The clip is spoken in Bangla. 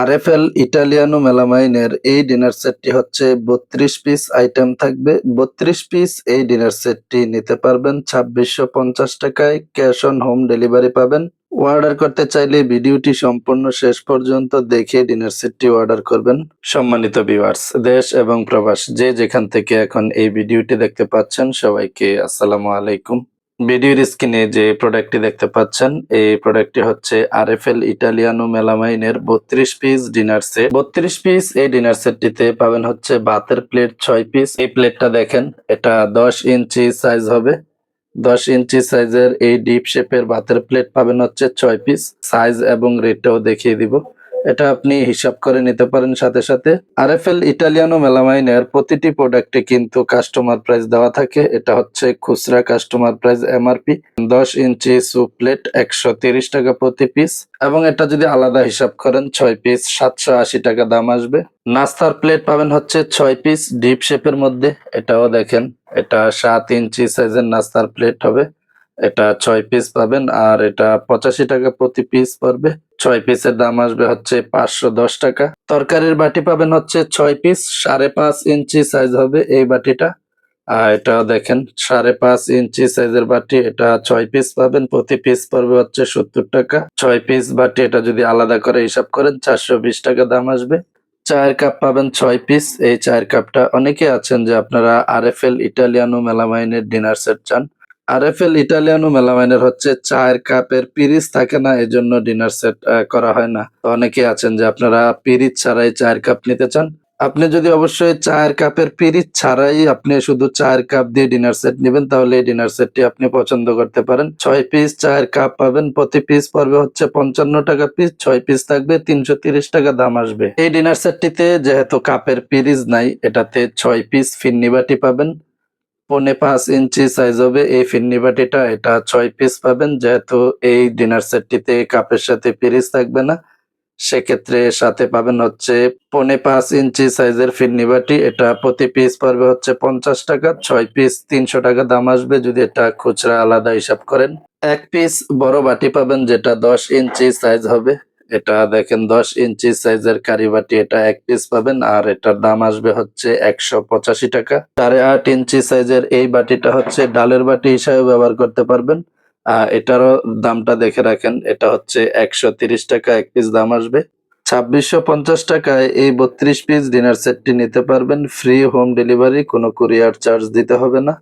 আরএফএল ইটালিয়ানো মেলামাইনের এই ডিনার সেটটি হচ্ছে ৩২ পিস আইটেম থাকবে। ৩২ পিস এই ডিনার সেটটি নিতে পারবেন ২৬৫০ টাকায়। ক্যাশ অন হোম ডেলিভারি পাবেন। অর্ডার করতে চাইলে ভিডিওটি সম্পূর্ণ শেষ পর্যন্ত দেখে ডিনার সেটটি অর্ডার করবেন। সম্মানিত ভিউয়ার্স, দেশ এবং প্রবাস যে যেখান থেকে এখন এই ভিডিওটি দেখতে পাচ্ছেন সবাইকে আসসালামু আলাইকুম। ভিডিওর স্ক্রিনে যে প্রোডাক্টটি দেখতে পাচ্ছেন এই প্রোডাক্টটি হচ্ছে আরএফএল ইটালিয়ানো মেলামাইনের ৩২ পিস ডিনার সেট। ৩২ পিস এই ডিনার সেটটিতে পাবেন হচ্ছে ভাতের প্লেট ৬ পিস। এই প্লেটটা দেখেন, এটা ১০ ইঞ্চি সাইজ হবে। ১০ ইঞ্চি সাইজের এই ডিপ শেপের ভাতের প্লেট পাবেন হচ্ছে ৬ পিস। সাইজ এবং রেটটাও দেখিয়ে দিব। এটা আপনি হিসাব করে নিতে পারেন সাথে সাথে। আরএফএল ইটালিয়ানো মেলামাইনের প্রতিটি প্রোডাক্টে কিন্তু কাস্টমার প্রাইস দেওয়া থাকে। এটা হচ্ছে খুচরা কাস্টমার প্রাইস এমআরপি। ১০ ইঞ্চি স্যুপ প্লেট ১৩০ টাকা প্রতি পিস, এবং এটা যদি আলাদা হিসাব করেন ৬ পিস ৭৮০ টাকা দাম আসবে। নাস্তার প্লেট পাবেন হচ্ছে ৬ পিস ডিপ শেপের মধ্যে। এটাও দেখেন, এটা ৭ ইঞ্চি সাইজের নাস্তার প্লেট হবে। এটা ৬ পিস পাবেন আর এটা ৮৫ টাকা প্রতি পিস পড়বে। ৬ পিসের দাম আসবে হচ্ছে ৫১০ টাকা। তরকারির বাটি পাবেন হচ্ছে ৬ পিস, ৫.৫ ইঞ্চি সাইজ হবে এই বাটিটা। আর এটা দেখেন ৫.৫ ইঞ্চি সাইজের বাটি, এটা ৬ পিস পাবেন, প্রতি পিস পড়বে হচ্ছে ৭০ টাকা। ৬ পিস বাটি এটা যদি আলাদা করে হিসাব করেন ৪২০ টাকা দাম আসবে। চায়ের কাপ পাবেন ৬ পিস। এই চায়ের কাপটা অনেকে আছেন যে আপনারা আরএফএল ইটালিয়ানো মেলামাইনের ডিনার সেট চান। আরএফএল ইটালিয়ানো মেলামাইনের হচ্ছে চায়ের কাপের পিরিচ থাকে না, এজন্য ডিনার সেট করা হয় না। তো অনেকে আছেন যে আপনারা পিরিচ ছাড়াই চায়ের কাপ নিতে চান। আপনি যদি অবশ্যই চায়ের কাপের পিরিচ ছাড়াই আপনি শুধু চায়ের কাপ দিয়ে ডিনার সেট নিবেন, তাহলে এই ডিনার সেটটি আপনি পছন্দ করতে পারেন। ৬ পিস চায়ের কাপ পাবেন, প্রতি পিস পড়বে হচ্ছে ৫৫ টাকা পিস। ৬ পিস থাকবে ৩৩০ টাকা দাম আসবে। এই ডিনার সেটটিতে যেহেতু কাপের পিরিচ নাই, এটাতে ৬ পিস ফিন্নি বাটি পাবেন। ৫.৫ ইঞ্চি সাইজ হবে এই ফিন্নি বাটিটা, এটা ৬ পিস পাবেন। যেহেতু এই ডিনার সেটটিতে কাপের সাথে পিরিচ থাকবে না, সেক্ষেত্রে সাথে পাবেন হচ্ছে ৫.৫ ইঞ্চি সাইজের ফিন্নি বাটি। এটা প্রতি পিস পড়বে হচ্ছে ৫০ টাকা। ৬ পিস ৩০০ টাকা দাম আসবে যদি এটা খুচরা আলাদা হিসাব করেন। ১ পিস বড় বাটি পাবেন যেটা ১০ ইঞ্চি সাইজ হবে। এটা দেখেন ১০ ইঞ্চি সাইজের কারি বাটি, এটা ১ পিস পাবেন আর এটার দাম আসবে হচ্ছে ১৮৫ টাকা। ৮.৫ ইঞ্চি সাইজের এই বাটিটা হচ্ছে ডালের বাটি হিসাবে ব্যবহার করতে পারবেন। এটারও দামটা দেখে রাখেন, এটা হচ্ছে ১৩০ টাকা ১ পিস দাম আসবে। ২৬৫০ টাকায় এই ৩২ পিস ডিনার সেটটি নিতে পারবেন। ফ্রি হোম ডেলিভারি, কোনো কুরিয়ার চার্জ দিতে হবে না।